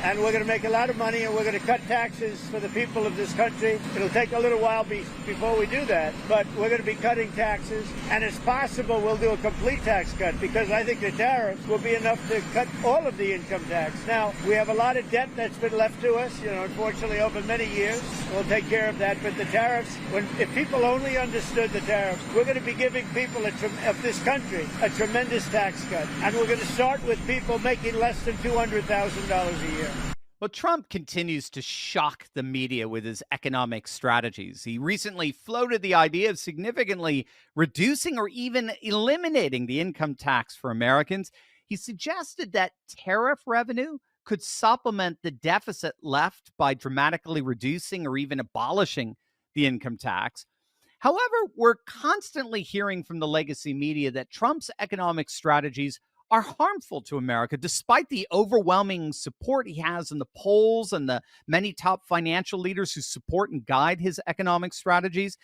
and we're going to make a lot of money, and we're going to cut taxes for the people of this country. It'll take a little while before we do that, but we're going to be cutting taxes, and it's possible we'll do a complete tax cut, because I think the tariffs will be enough to cut all of the income tax. Now, we have a lot of debt that's been left to us, unfortunately, over many years. We'll take care of that, but the tariffs, if people only understood the tariffs, we're going to be giving people of this country a tremendous tax cut, and we're going to start with people making less than $200,000 a year. Well, Trump continues to shock the media with his economic strategies. He recently floated the idea of significantly reducing or even eliminating the income tax for Americans. He suggested that tariff revenue could supplement the deficit left by dramatically reducing or even abolishing the income tax. However, we're constantly hearing from the legacy media that Trump's economic strategies are harmful to America, despite the overwhelming support he has in the polls and the many top financial leaders who support and guide his economic strategies.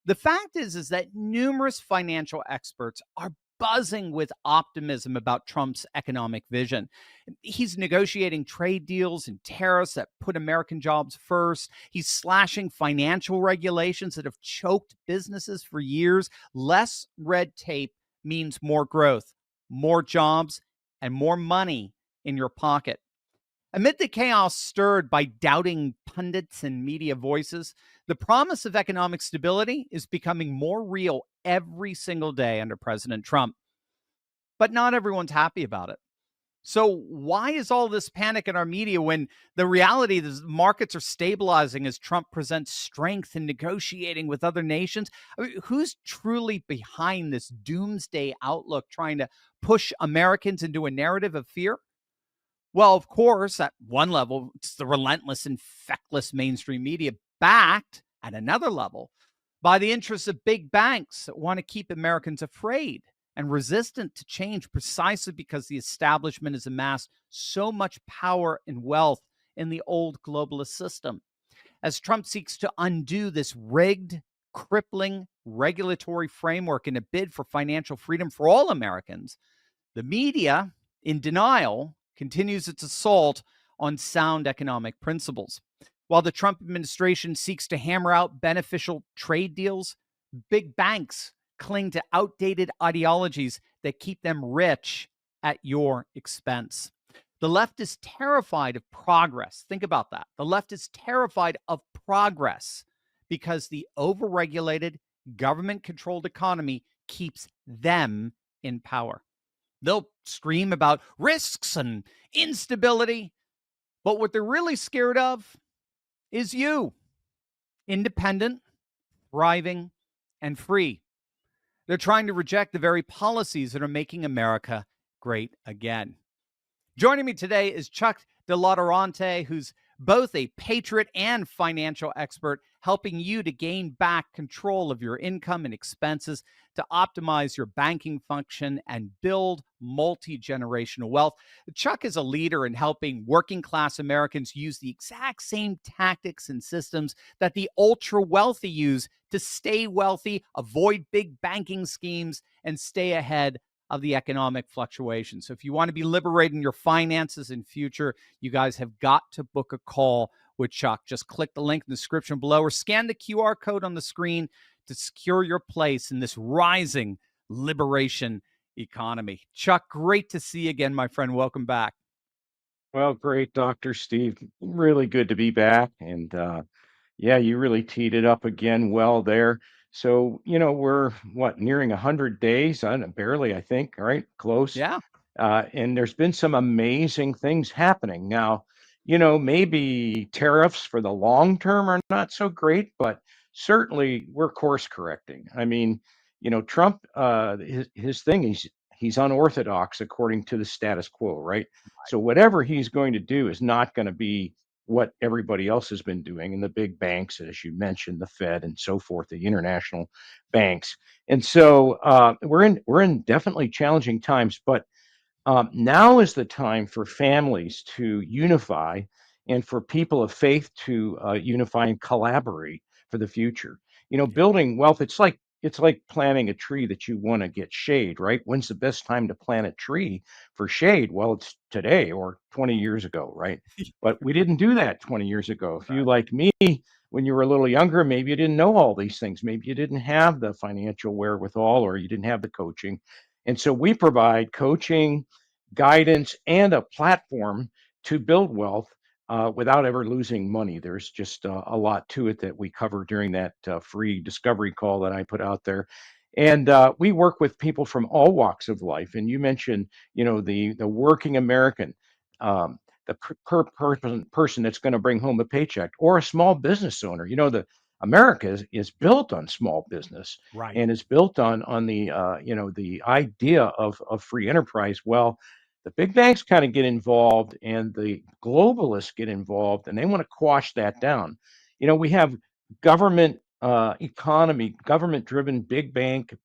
The fact is that numerous financial experts are buzzing with optimism about Trump's economic vision. He's negotiating trade deals and tariffs that put American jobs first. He's slashing financial regulations that have choked businesses for years. Less red tape means more growth, more jobs, and more money in your pocket. Amid the chaos stirred by doubting pundits and media voices, the promise of economic stability is becoming more real every single day under President Trump. But not everyone's happy about it. So why is all this panic in our media when the reality is the markets are stabilizing as Trump presents strength in negotiating with other nations? I mean, who's truly behind this doomsday outlook trying to push Americans into a narrative of fear? Well, of course, at one level, it's the relentless and feckless mainstream media, backed at another level by the interests of big banks that want to keep Americans afraid and resistant to change, precisely because the establishment has amassed so much power and wealth in the old globalist system. As Trump seeks to undo this rigged, crippling regulatory framework in a bid for financial freedom for all Americans, the media, in denial, continues its assault on sound economic principles. While the Trump administration seeks to hammer out beneficial trade deals, big banks cling to outdated ideologies that keep them rich at your expense. The left is terrified of progress. Think about that. The left is terrified of progress because the overregulated, government-controlled economy keeps them in power. They'll scream about risks and instability, but what they're really scared of is you, independent, thriving, and free. They're trying to reject the very policies that are making America great again. Joining me today is Chuck DeLauderante, who's both a patriot and financial expert, helping you to gain back control of your income and expenses to optimize your banking function and build multi-generational wealth. Chuck is a leader in helping working-class Americans use the exact same tactics and systems that the ultra-wealthy use to stay wealthy, avoid big banking schemes, and stay ahead of the economic fluctuations. So if you want to be liberating your finances in future, you guys have got to book a call with Chuck. Just click the link in the description below or scan the QR code on the screen to secure your place in this rising liberation economy. Chuck, great to see you again, my friend. Welcome back. Well, great, Dr. Steve. Really good to be back. And yeah, you really teed it up again well there. So, we're nearing 100 days, barely, I think, right? Close. Yeah. And there's been some amazing things happening. Now, maybe tariffs for the long term are not so great, but certainly we're course correcting. I mean, Trump, his thing, he's unorthodox according to the status quo, right? So whatever he's going to do is not going to be what everybody else has been doing, and the big banks, as you mentioned, the Fed and so forth, the international banks. And so we're in definitely challenging times, but now is the time for families to unify and for people of faith to unify and collaborate for the future. Building wealth, it's like it's like planting a tree that you want to get shade, right? When's the best time to plant a tree for shade? Well, it's today or 20 years ago, right? But we didn't do that 20 years ago. If you, Right. like me, when you were a little younger, maybe you didn't know all these things. Maybe you didn't have the financial wherewithal or you didn't have the coaching. And so we provide coaching, guidance, and a platform to build wealth without ever losing money. There's just a lot to it that we cover during that free discovery call that I put out there. And we work with people from all walks of life. And you mentioned, the working American, the person that's going to bring home a paycheck, or a small business owner. The America is built on small business Right. and is built on the the idea of free enterprise. Well, the big banks kind of get involved and the globalists get involved and they want to quash that down. We have government economy, government driven big bank,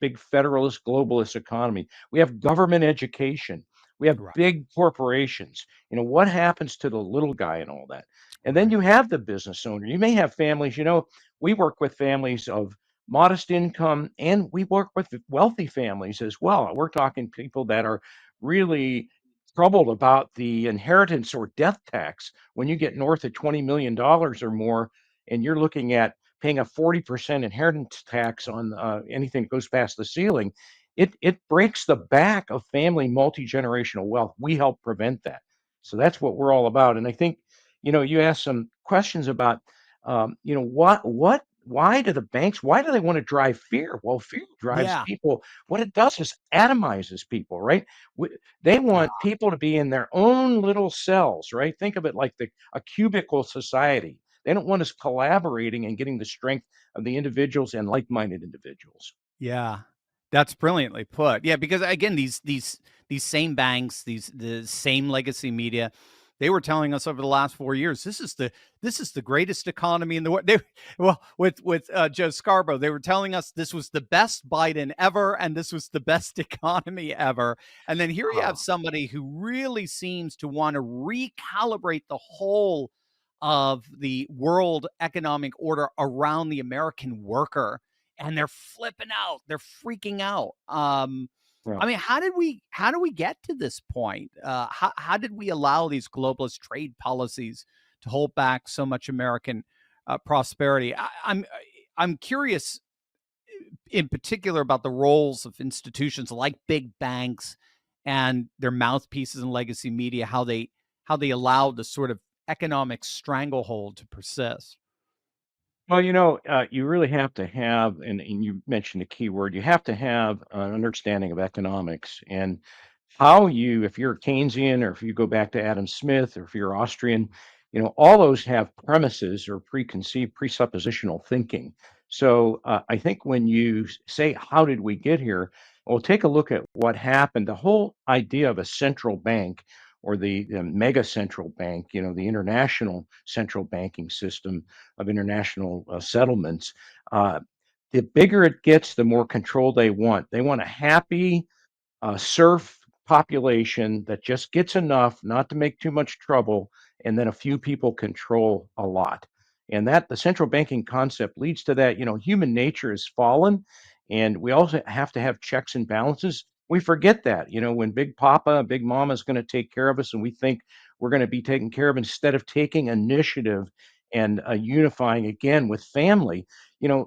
big federalist globalist economy. We have government education. We have Right. big corporations. What happens to the little guy and all that? And then Right. you have the business owner. You may have families, we work with families of modest income and we work with wealthy families as well. We're talking people that are really troubled about the inheritance or death tax when you get north of $20 million or more, and you're looking at paying a 40% inheritance tax on anything that goes past the ceiling. It breaks the back of family multi-generational wealth. We help prevent that. So that's what we're all about. And I think, you asked some questions about, why do the banks, why do they want to drive fear? Well, fear drives Yeah. people. What it does is atomizes people, right? They Yeah. want people to be in their own little cells, right? Think of it like a cubicle society. They don't want us collaborating and getting the strength of the individuals and like-minded individuals. Yeah. That's brilliantly put. Yeah, because again, these same banks, the same legacy media, they were telling us over the last 4 years, this is the greatest economy in the world. Well, with Joe Scarborough, they were telling us this was the best Biden ever, and this was the best economy ever. And then here you have Oh, somebody who really seems to want to recalibrate the whole of the world economic order around the American worker, and they're flipping out. They're freaking out. yeah. I mean, how do we get to this point? How did we allow these globalist trade policies to hold back so much American prosperity? I'm curious in particular about the roles of institutions like big banks and their mouthpieces and legacy media, how they allow the sort of economic stranglehold to persist. Well, you really have to have, and you mentioned a key word, you have to have an understanding of economics and how if you're Keynesian or if you go back to Adam Smith or if you're Austrian, all those have premises or preconceived, presuppositional thinking. So I think when you say, how did we get here? Well, take a look at what happened. The whole idea of a central bank or the mega central bank, the international central banking system of international settlements. Uh, the bigger it gets, the more control they want. They want a happy, serf population that just gets enough not to make too much trouble, and then a few people control a lot. And that the central banking concept leads to that. Human nature is fallen, and we also have to have checks and balances. We forget that, when Big Papa, Big Mama is going to take care of us, and we think we're going to be taken care of instead of taking initiative and unifying again with family.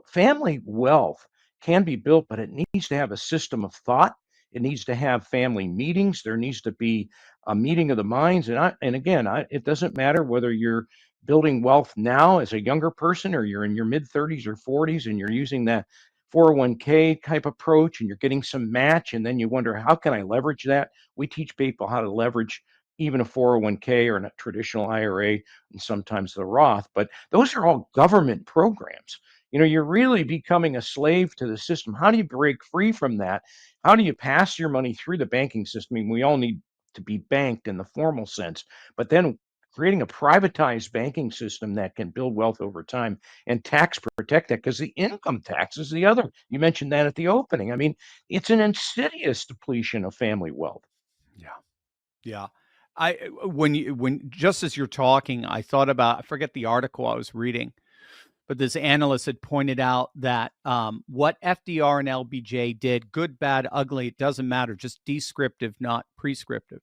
Family wealth can be built, but it needs to have a system of thought. It needs to have family meetings. There needs to be a meeting of the minds. And again, it doesn't matter whether you're building wealth now as a younger person or you're in your mid 30s or 40s and you're using that 401k type approach and you're getting some match and then you wonder, how can I leverage that? We teach people how to leverage even a 401k or a traditional IRA and sometimes the Roth, but those are all government programs. You're really becoming a slave to the system. How do you break free from that? How do you pass your money through the banking system? I mean, we all need to be banked in the formal sense, but then creating a privatized banking system that can build wealth over time and tax protect that, because the income tax is the other. You mentioned that at the opening. I mean, it's an insidious depletion of family wealth. Yeah. Yeah. When just as you're talking, I thought about, I forget the article I was reading, but this analyst had pointed out that what FDR and LBJ did, good, bad, ugly, it doesn't matter, just descriptive, not prescriptive,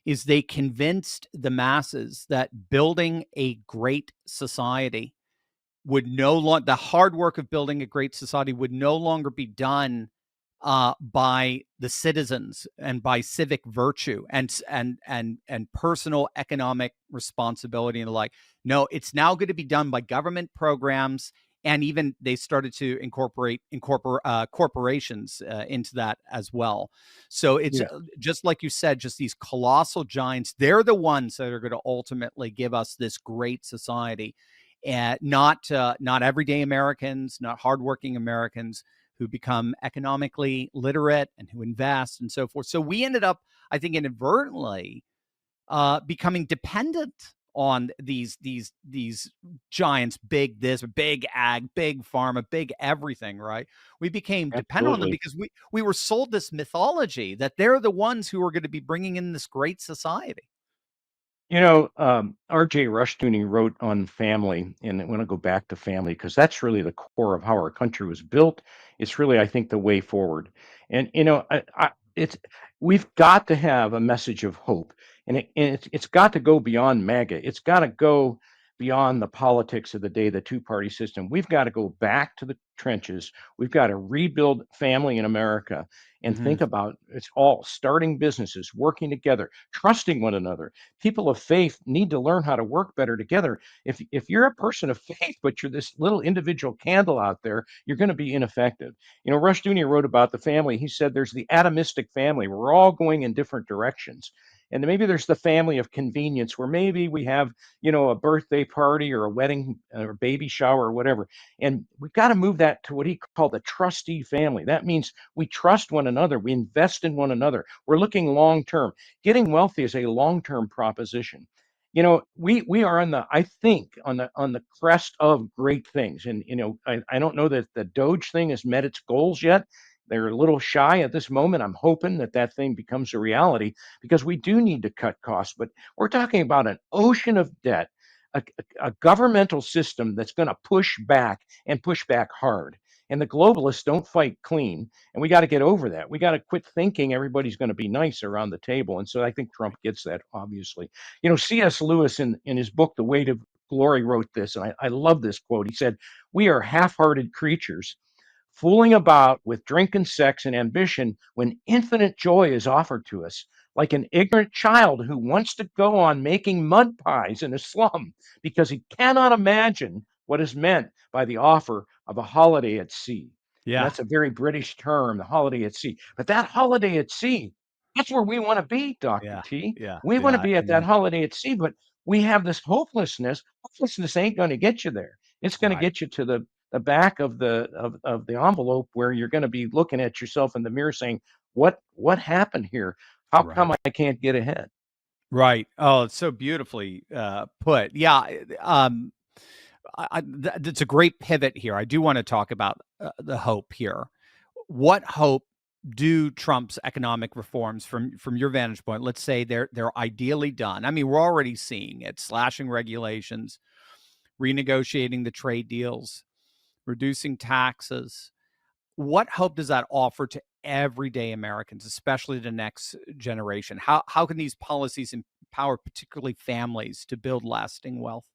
is they convinced the masses that building a great society would no longer, the hard work of building a great society would no longer be done by the citizens and by civic virtue and personal economic responsibility and the like. No, it's now going to be done by government programs, and even they started to incorporate corporations into that as well. So it's Yeah. just like you said, just these colossal giants. They're the ones that are going to ultimately give us this great society, and not everyday Americans, not hardworking Americans who become economically literate and who invest and so forth. So we ended up, I think, inadvertently becoming dependent on these giants, big this, big ag, big pharma, big everything, right? We became dependent on them Absolutely. because we were sold this mythology that they're the ones who are going to be bringing in this great society. R.J. Rushdoony wrote on family, and I want to go back to family because that's really the core of how our country was built. It's really, I think, the way forward. And it's we've got to have a message of hope, and it's got to go beyond MAGA. It's got to go beyond the politics of the day, the two-party system. We've got to go back to the trenches. We've got to rebuild family in America and Mhm. think about it's all starting businesses, working together, trusting one another. People of faith need to learn how to work better together. If you're a person of faith, but you're this little individual candle out there, you're going to be ineffective. Rushdoony wrote about the family. He said there's the atomistic family. We're all going in different directions. And maybe there's the family of convenience where maybe we have, a birthday party or a wedding or baby shower or whatever. And we've got to move that to what he called the trustee family. That means we trust one another, we invest in one another. We're looking long term. Getting wealthy is a long-term proposition. We are I think, on the crest of great things. And I don't know that the Doge thing has met its goals yet. They're a little shy at this moment. I'm hoping that thing becomes a reality because we do need to cut costs. But we're talking about an ocean of debt, a governmental system that's going to push back and push back hard. And the globalists don't fight clean. And we got to get over that. We got to quit thinking everybody's going to be nice around the table. And so I think Trump gets that, obviously. C.S. Lewis, in his book, The Weight of Glory, wrote this. And I love this quote. He said, "We are half hearted creatures, fooling about with drink and sex and ambition when infinite joy is offered to us, like an ignorant child who wants to go on making mud pies in a slum because he cannot imagine what is meant by the offer of a holiday at sea." And Yeah, that's a very British term, the holiday at sea. But that holiday at sea, that's where we want to be, Dr. yeah, T. yeah, We want to yeah. be at that Amen. holiday at sea, but we have this hopelessness. Hopelessness ain't going to get you there. It's going to Right, get you to the back of the envelope where you're going to be looking at yourself in the mirror saying, what happened here? How right. come I can't get ahead? Right. Oh, it's so beautifully put. Yeah. That's a great pivot here. I do want to talk about the hope here. What hope do Trump's economic reforms, from your vantage point? Let's say they're ideally done. I mean, we're already seeing it: slashing regulations, renegotiating the trade deals, reducing taxes. What hope does that offer to everyday Americans, especially the next generation? How can these policies empower particularly families to build lasting wealth?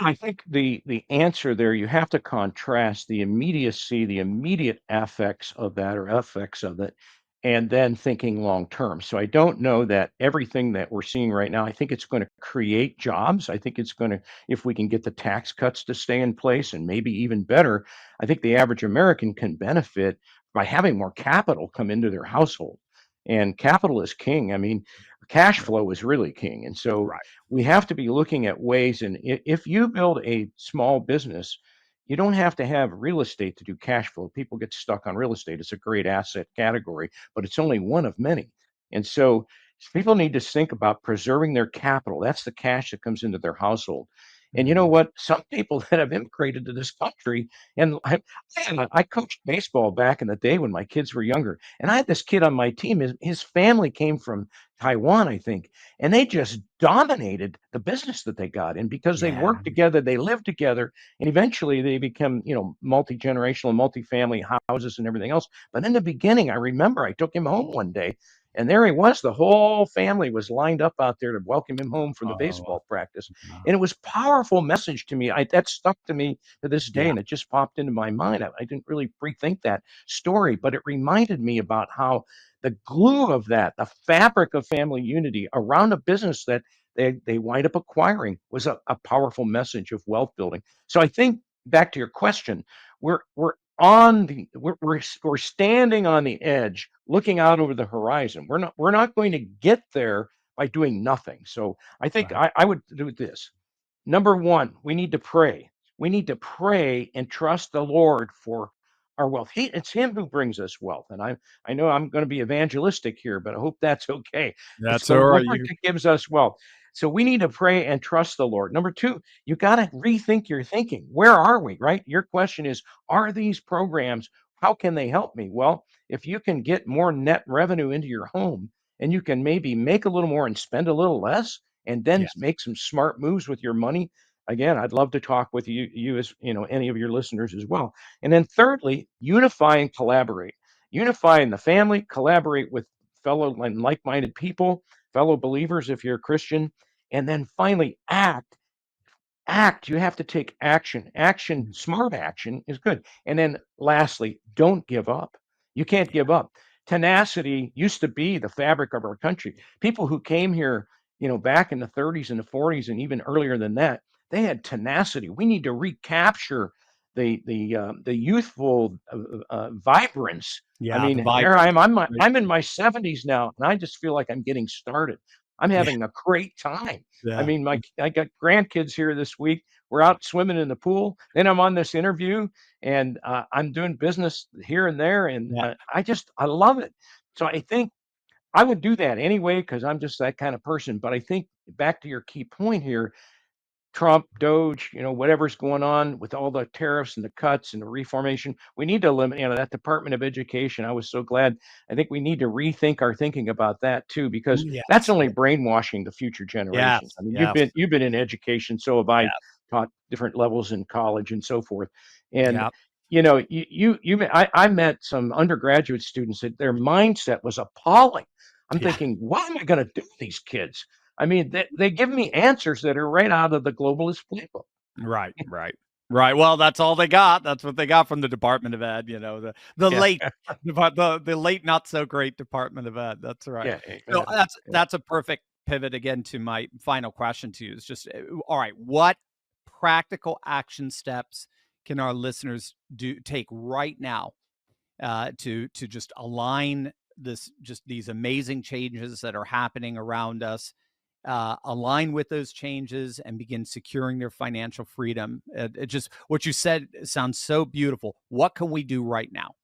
I think the answer there, you have to contrast the immediacy, the immediate effects of that or effects of it, and then thinking long term. So I don't know that everything that we're seeing right now, I think it's going to create jobs. I think it's going to, if we can get the tax cuts to stay in place and maybe even better, I think the average American can benefit by having more capital come into their household. And capital is king. I mean, cash Right. flow is really king. And so Right. we have to be looking at ways. And if you build a small business, you don't have to have real estate to do cash flow. People get stuck on real estate. It's a great asset category, but it's only one of many. And so people need to think about preserving their capital. That's the cash that comes into their household. And you know Mhm. what? Some people that have immigrated to this country, and I coached baseball back in the day when my kids were younger, and I had this kid on my team. His family came from Taiwan, I think, and they just dominated the business that they got in because they Yeah. worked together, they lived together, and eventually they become, multi-generational, multi-family houses and everything else. But in the beginning, I remember I took him home one day, and there he was. The whole family was lined up out there to welcome him home from the Oh, baseball practice. wow. And it was powerful message to me. That stuck to me to this day, Yeah. and it just popped into my mind. I didn't really rethink that story, but it reminded me about how the glue of that, the fabric of family unity around a business that they wind up acquiring was a powerful message of wealth building. So I think back to your question, we're on the we're standing on the edge, looking out over the horizon. We're not going to get there by doing nothing. So I think Right. I would do this. Number one, we need to pray. We need to pray and trust the Lord for our wealth. It's Him who brings us wealth. And I know I'm going to be evangelistic here, but I hope that's okay. It's That's the all Lord right. You that gives us wealth. So we need to pray and trust the Lord. Number two, you got to rethink your thinking. Where are we, right? Your question is, are these programs, how can they help me? Well, if you can get more net revenue into your home and you can maybe make a little more and spend a little less, and then yes. make some smart moves with your money. Again, I'd love to talk with you as any of your listeners as well. And then thirdly, unify and collaborate. Unify in the family, collaborate with fellow and like-minded people, fellow believers if you're a Christian, and then finally act. You have to take action. Mhm. Smart action is good. And then lastly, don't give up. You can't give up. Tenacity used to be the fabric of our country. People who came here, back in the 30s and the 40s and even earlier than that, they had tenacity. We need to recapture the youthful vibrance. I Yeah. The mean, here I vibrancy. am. I'm Right. I'm in my 70s now, and I just feel like I'm getting started. I'm Yeah. having a great time. I Yeah. mean, I got grandkids here this week. We're out swimming in the pool. Then I'm on this interview, and I'm doing business here and there, and Yeah. I love it. So I think I would do that anyway because I'm just that kind of person. But I think back to your key point here, Trump, Doge, whatever's going on with all the tariffs and the cuts and the reformation, we need to eliminate, that Department of Education. I was so glad. I think we need to rethink our thinking about that too, because that's Yes. only brainwashing the future generations. Yes. I mean, you've Yes. been in education, so have I. Taught different levels in college and so forth. And Yeah. I met some undergraduate students that their mindset was appalling. I'm Yeah. thinking, what am I going to do with these kids? I mean, they give me answers that are right out of the globalist playbook. Right, right, right. Well, that's all they got. That's what they got from the Department of Ed. The Yeah, late, the late not so great Department of Ed. That's right. yeah, So yeah, yeah. that's a perfect pivot again to my final question to you. Is just all right. What practical action steps can our listeners take right now to just align just these amazing changes that are happening around us, align with those changes and begin securing their financial freedom. It just what you said sounds so beautiful. What can we do right now?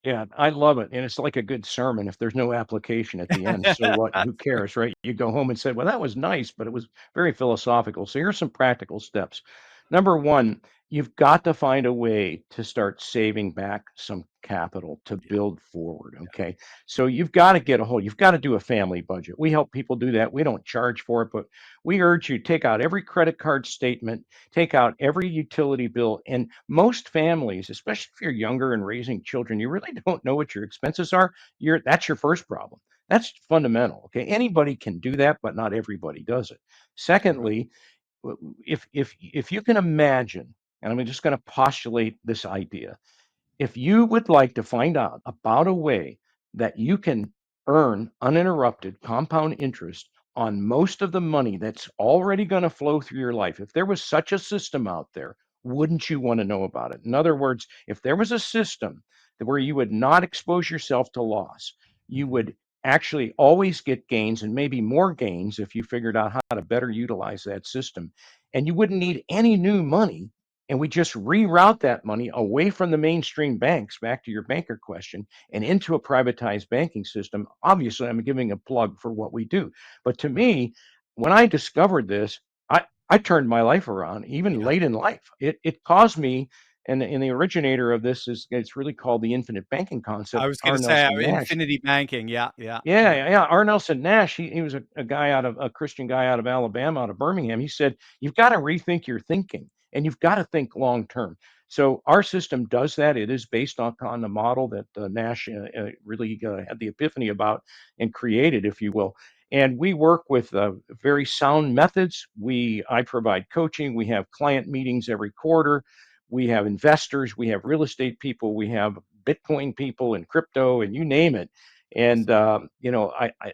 Yeah, I love it, and it's like a good sermon if there's no application at the end. So what? Who cares, right? You go home and say, "Well, that was nice, but it was very philosophical." So here's some practical steps. Number one, you've got to find a way to start saving back some capital to Yeah, build forward. Okay, so you've got to get a hold. You've got to do a family budget. We help people do that. We don't charge for it, but we urge you to take out every credit card statement, take out every utility bill. And most families, especially if you're younger and raising children, you really don't know what your expenses are. That's your first problem. That's fundamental. Okay. Anybody can do that, but not everybody does it. right. Secondly, if you can imagine, and I'm just going to postulate this idea, if you would like to find out about a way that you can earn uninterrupted compound interest on most of the money that's already going to flow through your life, if there was such a system out there, wouldn't you want to know about it? In other words, if there was a system where you would not expose yourself to loss, you Mhm. would actually always get gains and maybe more gains if you figured out how to better utilize that system. And you wouldn't need any new money, and we just reroute that money away from the mainstream banks, back to your banker question, and into a privatized banking system. Obviously, I'm giving a plug for what we do. But to Right. me, when I discovered this, I turned my life around, even Yeah. late in life. It caused me, and the originator of this is it's really called the infinite banking I concept, was R. gonna say, Nelson Nash. infinity banking. Yeah, yeah, Yeah, yeah. yeah, yeah. R. Nelson Nash, he was a guy out of a Christian guy out of Alabama, out of Birmingham. He said, "You've got to rethink your thinking, and you've got to think long term." So our system does that. It is based on the model that Nash really had the epiphany about and created, if you will. And we work with very sound methods. I provide coaching. We have client meetings every quarter. We have investors. We have real estate people. We have Bitcoin people and crypto, and you name it. And Awesome.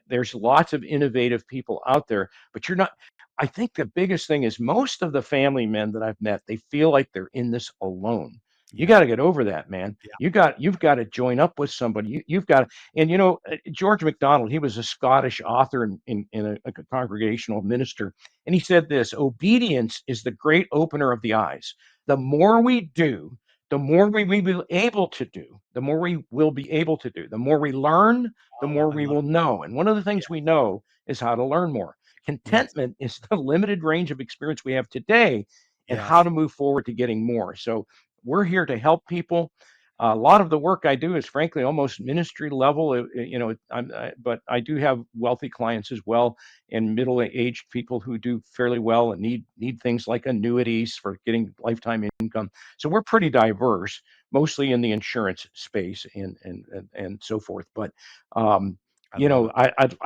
there's lots of innovative people out there, but you're not. I think the biggest thing is most of the family men that I've met, they feel like they're in this alone. You Yeah, got to get over that, man. yeah. You've got to join up with somebody. You've got to, and George MacDonald, he was a Scottish author and a congregational minister, and he said this: obedience is the great opener of the eyes. The more we do, the more we will be able to do, the more we will be able to do, the more we learn, the Oh, more I we love will know. And one of the it. things we know is how to learn more. Yes, Contentment is the limited range of experience we have today and how yes. to move forward to getting more. So we're here to help people. A lot of the work I do is frankly almost ministry level. But I do have wealthy clients as well, and middle-aged people who do fairly well and need things like annuities for getting lifetime income. So we're pretty diverse, mostly in the insurance space and so forth. But um, I love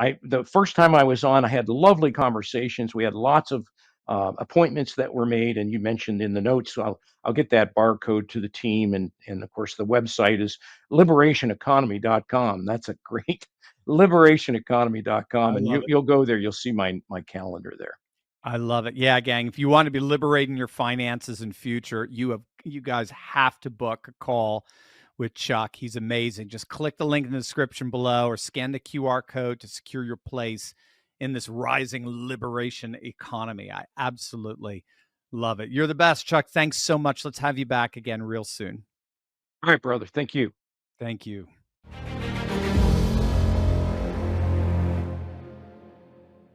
it. the first time I was on, I had lovely conversations. We had lots of appointments that were made, and you mentioned in the notes. So I'll get that barcode to the team, and of course the website is liberationeconomy.com. That's a great I liberationeconomy.com, and love it. you'll go there. You'll see my calendar there. I love it. Yeah, gang. If you want to be liberating your finances in future, you guys have to book a call with Chuck. He's amazing. Just click the link in the description below or scan the QR code to secure your place in this rising liberation economy. I absolutely love it. You're the best, Chuck. Thanks so much. Let's have you back again real soon. All right, brother. Thank you. Thank you.